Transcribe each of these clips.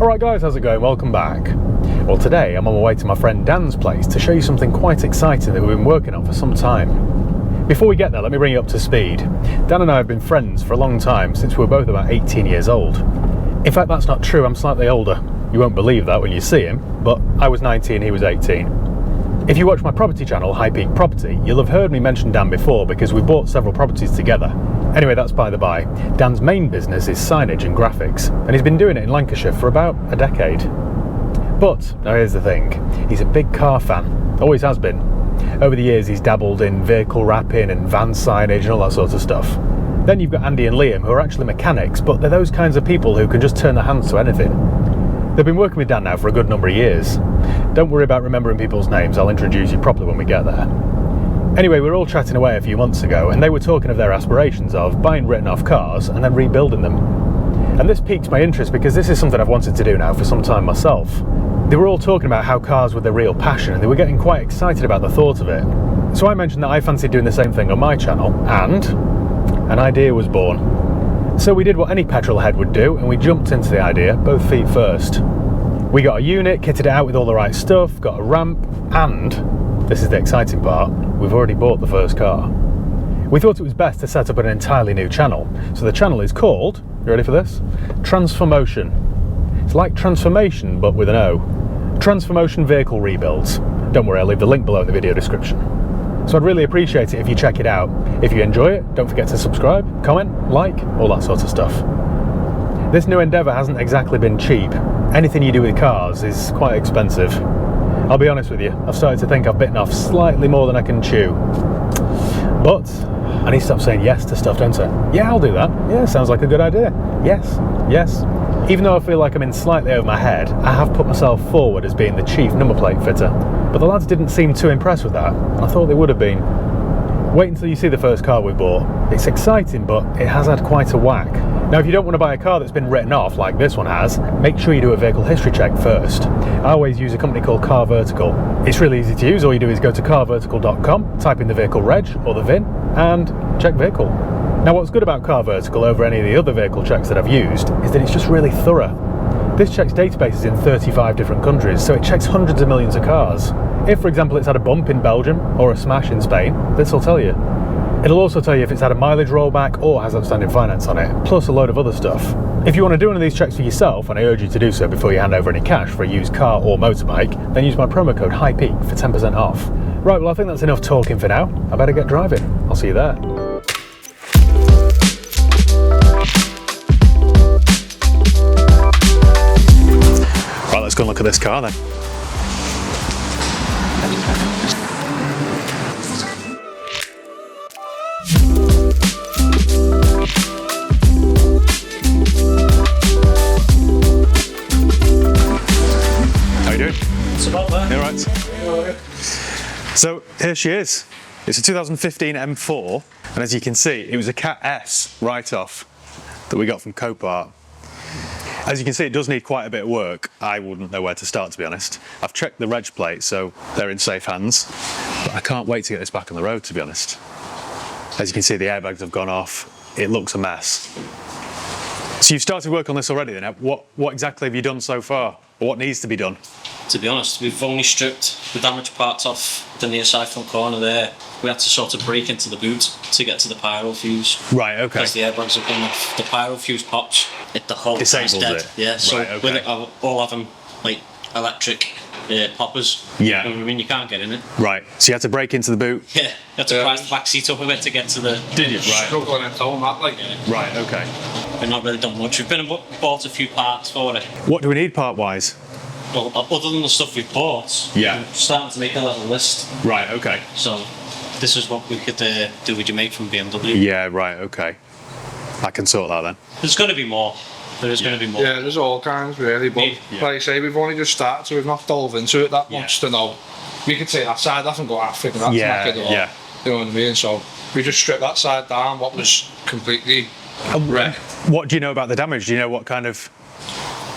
Alright guys, how's it going? Welcome back. Well, today I'm on my way to my friend Dan's place to show you something quite exciting that we've been working on for some time. Before we get there, let me bring you up to speed. Dan and I have been friends for a long time, since we were both about 18 years old. In fact, that's not true, I'm slightly older. You won't believe that when you see him, but I was 19, he was 18. If you watch my property channel, High Peak Property, you'll have heard me mention Dan before because we bought several properties together. Anyway, that's by the by. Dan's main business is signage and graphics, and he's been doing it in Lancashire for about a decade. But, now here's the thing, he's a big car fan, always has been. Over the years he's dabbled in vehicle wrapping and van signage and all that sort of stuff. Then you've got Andy and Liam, who are actually mechanics, but they're those kinds of people who can just turn their hands to anything. They've been working with Dan now for a good number of years. Don't worry about remembering people's names, I'll introduce you properly when we get there. Anyway, we were all chatting away a few months ago and they were talking of their aspirations of buying written off cars and then rebuilding them. And this piqued my interest because this is something I've wanted to do now for some time myself. They were all talking about how cars were their real passion and they were getting quite excited about the thought of it. So I mentioned that I fancied doing the same thing on my channel and an idea was born. So we did what any petrol head would do and we jumped into the idea, both feet first. We got a unit, kitted it out with all the right stuff, got a ramp, and, this is the exciting part, we've already bought the first car. We thought it was best to set up an entirely new channel. So the channel is called, you ready for this? Transformotion. It's like transformation, but with an O. Transformotion Vehicle Rebuilds. Don't worry, I'll leave the link below in the video description. So I'd really appreciate it if you check it out. If you enjoy it, don't forget to subscribe, comment, like, all that sort of stuff. This new endeavour hasn't exactly been cheap. Anything you do with cars is quite expensive. I'll be honest with you, I've started to think I've bitten off slightly more than I can chew. But I need to stop saying yes to stuff, don't I? Yeah, I'll do that. Yeah, sounds like a good idea. Yes, yes. Even though I feel like I'm in slightly over my head, I have put myself forward as being the chief number plate fitter. But the lads didn't seem too impressed with that. I thought they would have been. Wait until you see the first car we bought. It's exciting, but it has had quite a whack. Now, if you don't want to buy a car that's been written off, like this one has, make sure you do a vehicle history check first. I always use a company called Car Vertical. It's really easy to use. All you do is go to carvertical.com, type in the vehicle reg or the VIN, and check vehicle. Now, what's good about Car Vertical over any of the other vehicle checks that I've used is that it's just really thorough. This checks databases in 35 different countries, so it checks hundreds of millions of cars. If, for example, it's had a bump in Belgium or a smash in Spain, this will tell you. It'll also tell you if it's had a mileage rollback or has outstanding finance on it, plus a load of other stuff. If you want to do one of these checks for yourself, and I urge you to do so before you hand over any cash for a used car or motorbike, then use my promo code HIGHPEAK for 10% off. Right, well I think that's enough talking for now. I better get driving. I'll see you there. Right, let's go and look at this car then. How you doing? It's about there. You alright? So here she is. It's a 2015 M4, and as you can see, it was a Cat S write-off that we got from Copart. As you can see, it does need quite a bit of work. I wouldn't know where to start, to be honest. I've checked the reg plate, so they're in safe hands, but I can't wait to get this back on the road, to be honest. As you can see, the airbags have gone off. It looks a mess. So you've started work on this already then. What exactly have you done so far? Or what needs to be done? To be honest, we've only stripped the damaged parts off the near side front corner there. We had to sort of break into the boot to get to the pyro fuse. Right, okay. Because the airbags have gone off. The pyro fuse pops, the whole car's dead. It? Yeah, so right, okay. with it, all of them like electric poppers. Yeah. I mean, you can't get in it. Right, so you had to break into the boot? Yeah, you had to prise the back seat up a bit to get to the... Did you? Right. Struggling at home, that like. Right, okay. We've not really done much. We've been and bought a few parts for it. What do we need part-wise? Well, other than the stuff we've bought, Yeah. we're starting to make a little list. Right, okay. So this is what we could do with your mate from BMW. Yeah, right, okay. I can sort that then. There's going to be more. There is going to be more. Yeah, there's all kinds really, but Yeah. like I say, we've only just started, so we've not delved into it that much to know. We could take that side off and go Africa, and that's Yeah, not good at all. yeah. You know what I mean? So we just stripped that side down, what was completely wrecked. What do you know about the damage? Do you know what kind of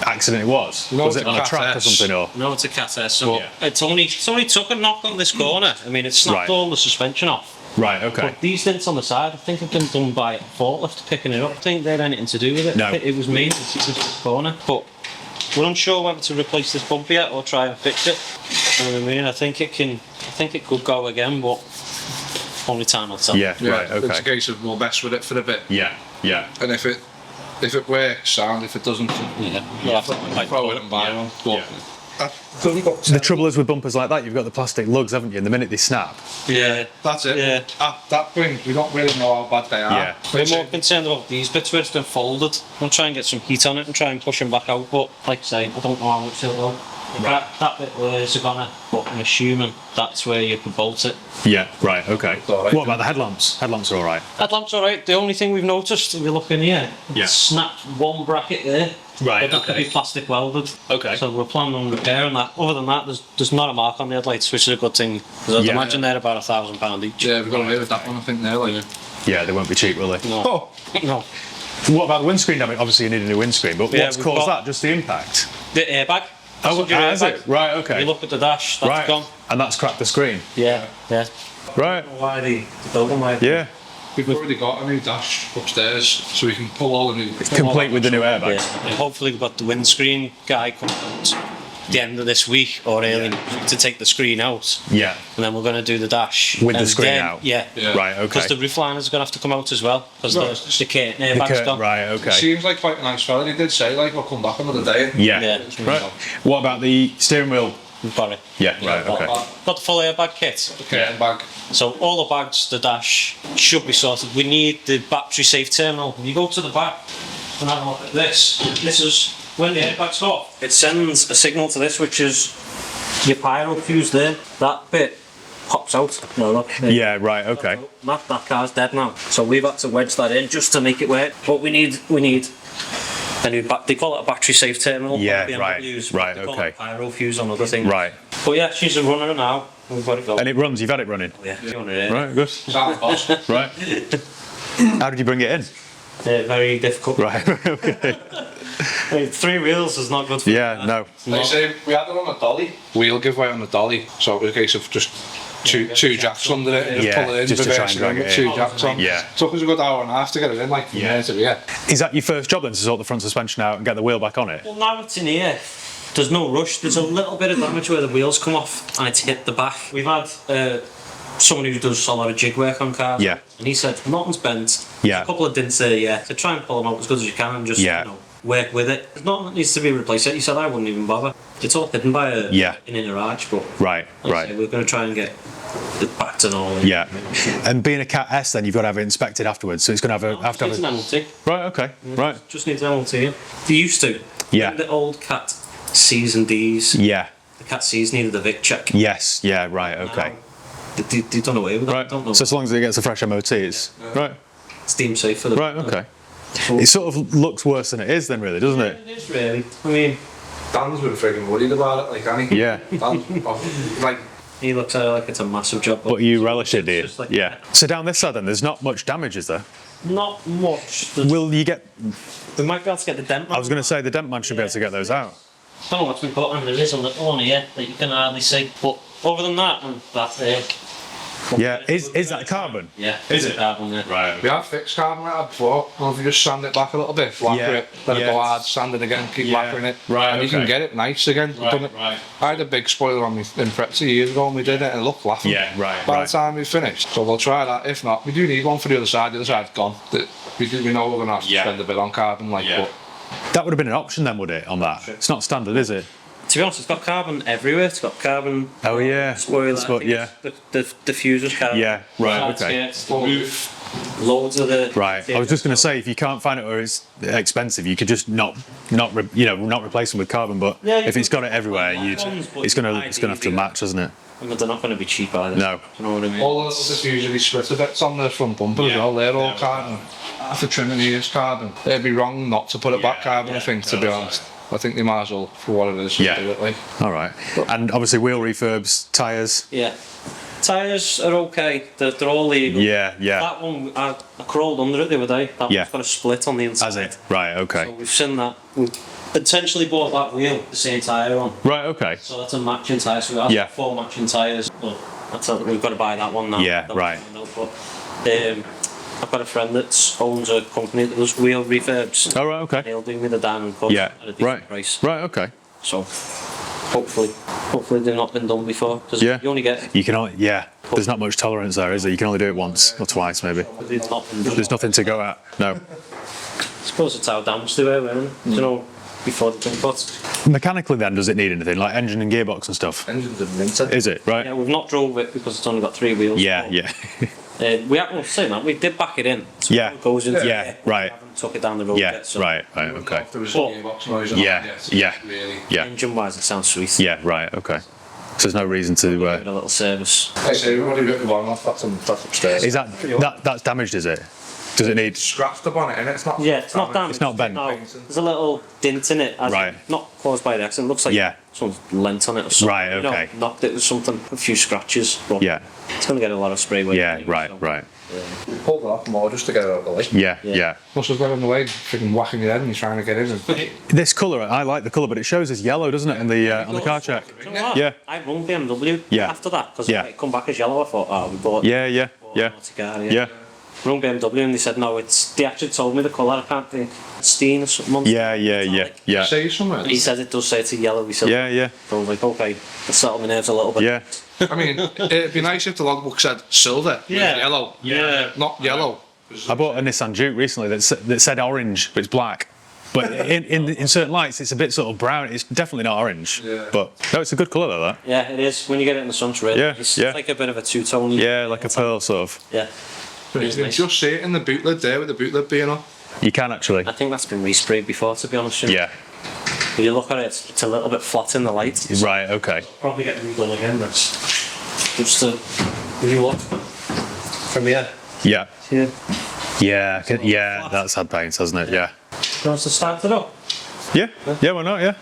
accident it was? No, Was it's it a on a Cat track or S. something? Or No, it's a Cat S. So Yeah. it's only took a knock on this corner. I mean, it snapped Right. all the suspension off. right, okay. But these dents on the side, I think have been done by a forklift picking it up. I think they had anything to do with it. No. It was me. It was this corner. But We're unsure whether to replace this bumper yet or try and fix it. You know what I mean? I think it could go again, but only time will tell. Yeah, right, okay. It's a case of we'll mess with it for a bit. Yeah, yeah. And if it works, sound. If it doesn't, Yeah. We'll have to throw it and buy one. Yeah. The trouble is with bumpers like that, you've got the plastic lugs, haven't you? And the minute they snap, Yeah. That's it. Yeah. At that point, we don't really know how bad they are. Yeah. We're more concerned about these bits where it's been folded. I'll try and get some heat on it and try and push them back out, but like I say, I don't know how much it'll go. That bit where it's gonna, but I'm assuming that's where you could bolt it. yeah, right, okay. all right. What about the headlamps? Headlamps are all right. Headlamp's alright. The only thing we've noticed, if you look in here, Yeah. it's snapped one bracket there. Right, But that could okay. be plastic welded. Okay. So we're planning on repairing that. Other than that, there's not a mark on the headlights, which is a good thing. Because I'd Yeah. imagine they're about £1,000 each. Yeah, we've got away with that one. I think now. Like. Yeah, they won't be cheap, will they? No. Oh, No. What about the windscreen damage? Obviously, you need a new windscreen, but Yeah, what's we've caused got- that? Just the impact? The airbag. Oh, Passenger has airbag. it? Right, okay. You look at the dash, that's Right, gone. and that's cracked the screen. Yeah. Right, Why the building why? yeah. we've already got a new dash upstairs, so we can pull all the new. Complete with the new Yeah. airbags. And hopefully we've got the windscreen guy coming out the end of this week or early next week to take the screen out. Yeah. And then we're going to do the dash. With the And screen then- out? Yeah. Yeah. Right, Because okay. the roof liners are going to have to come out as well. Because Right. the curtain The airbag's curtain- gone. right, It okay. seems like quite a nice fella. He did say like we'll come back another day. Yeah. Yeah. Right. What about the steering wheel? We've got it. Yeah, right, okay. Got the full airbag kit. Curtain bag. So all the bags, the dash, should be sorted. We need the battery safe terminal. When you go to the back and have a look at this, this is when the airbag's off. It sends a signal to this, which is your pyro fuse there. That bit pops out. No, look. Yeah, right, okay. That car's dead now. So we've had to wedge that in just to make it work. But we need a new they call it a battery safe terminal. Yeah, BMWs, right, they call okay. it pyro fuse on other things. Right. But yeah, she's a runner now. We've got it going. And it runs, you've had it running? Yeah, you want it in. Right, good. Sound boss. Right. How did you bring it in? Very difficult. Right, okay. I mean, 3 wheels is not good for Yeah, no. Like I say, we had it on a dolly. Wheel giveaway on the dolly, so it was a case of just two jacks under it and Yeah, just pull it in. just to try and reverse drag with it in. 2 jacks on. Yeah. Took us a good hour and a half to get it in, like from there to here. Is that your first job then, to sort the front suspension out and get the wheel back on it? Well, now it's in here. There's no rush. There's a little bit of damage where the wheels come off and it's hit the back. We've had someone who does a lot of jig work on cars. Yeah. And he said nothing's bent. Yeah. A couple of dents there, yeah. So try and pull them out as good as you can and just Yeah. work with it. There's nothing that needs to be replaced. He said I wouldn't even bother. It's all hidden by an inner arch, but Right, like I right. say, we're going to try and get it back to normal. Yeah. And being a Cat S then, you've got to have it inspected afterwards, so it's going to have to It's an have a... MLT. Right, okay, right. Just needs an MLT. They used to. Yeah. The old Cat C's and D's. Yeah, The Cat C's needed a Vic check. yes, yeah, right, okay. They've done away with that. Right, Don't know. so as long as it gets a fresh MOT, it's... Right, It's deemed safe for them. right, okay. So- It sort of looks worse than it is then, really, doesn't it? It is really. I mean, Dan's been frigging worried about it, like, hasn't he? Yeah. Dan's, like, he looks at it like it's a massive job. But you relish it, do you? It's just like- Yeah. So down this side then, there's not much damage, is there? Not much. Will you get... We might be able to get the dent. I was going to say, the dent man should be able to get those out. I don't know what's been put on. There is a little one here that you can hardly see. But other than that, and that there. Yeah, is that carbon? Yeah. Is it? Carbon, yeah. Right. we have fixed carbon like that before. Well, if you just sand it back a little bit, lacquer Yeah, it, let it yeah. go hard, sand it again, keep Yeah. lacquering it, Right, and you can okay. get it nice again. Right, Done it. right. I had a big spoiler on me in Pretty years ago and we did it and it looked laughing. Yeah, right, By right. the time we finished, so we'll try that. If not, we do need one for the other side. The other side's gone. We know we're going to have to Yeah. spend a bit on carbon, like, Yeah. but That would have been an option then, would it, on that? It's not standard, is it? To be honest, it's got carbon everywhere. It's got carbon. Oh, yeah. Spoiler. Spoil- I think yeah. The diffuser's carbon. Yeah, right, Sides okay. here, it's the roof. Loads of the. Right. I was just going to say, if you can't find it or it's expensive, you could just not replace them with carbon. But Yeah, you if it's could- got it everywhere, Like ones, but it's going to have to match, isn't it? I mean, they're not going to be cheap either. No. Do you know what I mean? all the little diffuser splitter bits on the front bumper as Yeah. well, they're all Yeah. carbon. Half the trim in here is carbon. It'd be wrong not to put it back Yeah, carbon, yeah. I think, to No, be that's honest. I think they might as well, for what it is, Yeah. do it, like. All right. And obviously wheel refurbs, tyres. Yeah. Tyres are okay. They're all legal. Yeah, yeah. That one, I crawled under it the other day. That Yeah. one's got a split on the inside. Has it? Right. Okay. So we've seen that. We've intentionally bought that wheel, the same tyre on. Right. Okay. So that's a matching tyre. So we have Yeah. 4 matching tyres. But we've got to buy that one now. Yeah, That right. one, but, I've got a friend that owns a company that does wheel refurbs. Oh, right, okay. He'll do me the diamond cut Yeah, at a decent right. price. Right, okay. So hopefully they've not been done before. Because Yeah. you only get. You can only, yeah. There's not much tolerance there, is there? You can only do it once or twice, maybe. They've not been done. There's nothing to go at. No. I suppose it's how damaged they were, weren't they? You know, before they've been cut. Mechanically, then, does it need anything like engine and gearbox and stuff? Engines are minted. Is it right? Yeah, we've not drove it because it's only got 3 wheels. Yeah, but, yeah. we haven't saying that we did back it in. So Yeah. it goes into Yeah, there. right. We haven't took it down the road Yeah, yet. So right, okay. If there was a But- gearbox noise on Yeah, it, yes, yeah, really. yeah, Engine-wise, it sounds sweet. yeah, right, okay. So there's no reason to. Give it a little service. I say, we've already written one off, that's upstairs. Is that's damaged? Is it? Does it need? Scratched the bonnet in it, it's not. Yeah, it's not damaged. It's not bent. No, there's a little dint in it. Right. Not caused by the accident. It looks like Yeah. someone's lent on it or something. Right, You know, okay. knocked it with something, a few scratches. But Yeah, it's going to get a lot of spray weight. yeah, anyway, right, so, right. We pulled it off more just to get it out of the way. Yeah, Yeah. yeah. Plus, we've got in the way, freaking whacking your head and you're trying to get in. And This colour, I like the colour, but it shows as yellow, doesn't it, on the car check? You know what? Yeah. I rung BMW Yeah. after that because Yeah. it come back as yellow. I thought, oh, we bought. Yeah, yeah, bought yeah, an Artiga, yeah, Rung BMW and they said no. They actually told me the colour. I can't think. Steen or something. yeah, yeah, yeah, yeah, say somewhere. He said it does say it's a yellow. He said. yeah, yeah, So I was like, okay, let's settle my nerves a little bit. yeah. I mean, it'd be nice if the logbook said silver, with Yeah. yellow. Yeah. Not yellow. I bought a Nissan Juke recently that said orange, but it's black. But in certain lights, it's a bit sort of brown. It's definitely not orange. Yeah. But no, it's a good colour though. That. Yeah, it is. When you get it in the sun, it's really Yeah, nice. yeah. It's like a bit of a two-tone. Yeah, like a pearl sort of. Yeah. You It is can nice. just see it in the boot lid there, with the boot lid being up. You can actually. I think that's been resprayed before, to be honest. You know. Yeah. When you look at it, it's a little bit flat in the light. It's Right. Okay. probably getting redone again. That's just to you look from here. Yeah. Here. Yeah. Yeah. That's had paint, hasn't it? Yeah. You want us to start it up? Yeah. Yeah. Why not? Yeah.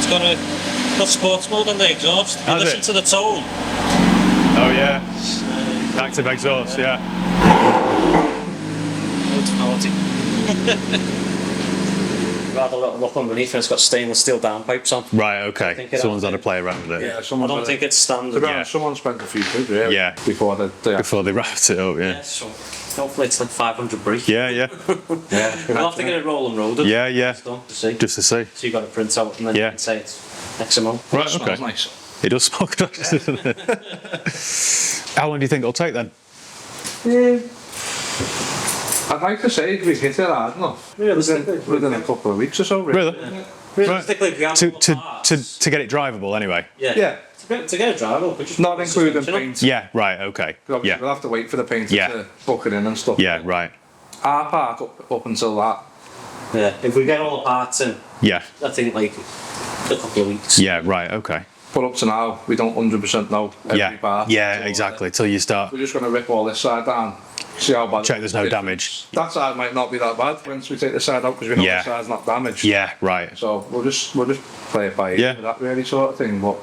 It's got sports mode on the exhaust. You Has listen it? to the tone. Oh yeah. Active exhaust. Yeah. It's naughty. We've had a little look underneath and it's got stainless steel downpipes on. Right. Okay. think it Someone's has had to play around with it. Yeah, I someone's don't had think it. it's standard. To be Yeah. honest, someone spent a few quid, really, Yeah. before they Before they wrapped it up. Yeah. Yeah, so hopefully it's like 500 brake. Yeah. Yeah. Yeah. We'll have to get it rolling roaded. Yeah. Yeah. It's done to see. Just to see. So you got to print out and then Yeah. you can say it's X amount. Right. Smells Okay. nice. It does smell good, doesn't it? How long do you think it'll take then? I'd like to say we hit it hard enough. Within a couple of weeks or so, really. Really? Realistically, if you have all the parts, To get it drivable anyway. yeah. Yeah. To get a drivable, but just Not put the including suspension on. paint. Yeah. Right. Okay. Obviously, Yeah. we'll have to wait for the painter Yeah. to book it in and stuff. Yeah. Right. Our park up until that. Yeah. If we get all the parts in, Yeah. I think like a couple of weeks. Yeah. Right. Okay. But up to now, we don't 100% know every Yeah. part. Yeah. So, Exactly. Till you start. We're just going to rip all this side down, see how bad. Check there's no damage. That side might not be that bad once we take the side out because we know Yeah. the side's not damaged. Yeah. Right. So we'll just play it by ear Yeah. with that really sort of thing. But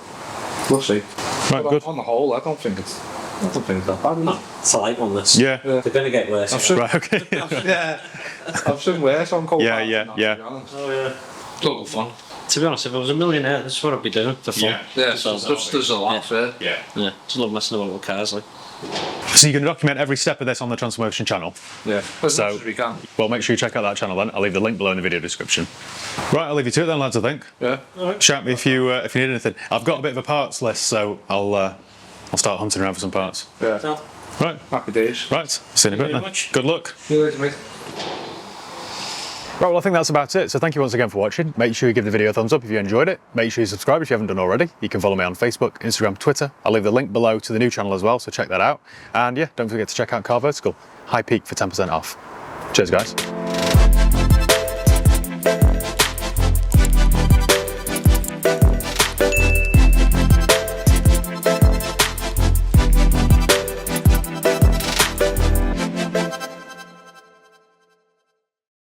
we'll see. Right. But Good. on the whole, I don't think it's that bad. No, it's a light one. This. Yeah. They're going to get worse. I've seen, Right. Okay. yeah, I've seen worse on Copart. Yeah, than yeah, that, yeah. To be honest. Oh yeah. Total fun. To be honest, if I was a millionaire, this is what I'd be doing for fun. Yeah, so there's a lot there. Yeah. Yeah. Just love messing about with cars, like. So you can document every step of this on the Transformation channel. Yeah, as So- much as we can. Well, make sure you check out that channel then. I'll leave the link below in the video description. Right, I'll leave you to it then, lads. I think. Yeah. Shout me if you need anything. I've got a bit of a parts list, so I'll start hunting around for some parts. Yeah. So, Right. Happy days. Right. See you in a bit very then. much. Good luck. See you later, mate. Right, well, I think that's about it. So thank you once again for watching. Make sure you give the video a thumbs up if you enjoyed it. Make sure you subscribe if you haven't done already. You can follow me on Facebook, Instagram, Twitter. I'll leave the link below to the new channel as well, so check that out. And yeah, don't forget to check out Car Vertical. High Peak for 10% off. Cheers, guys.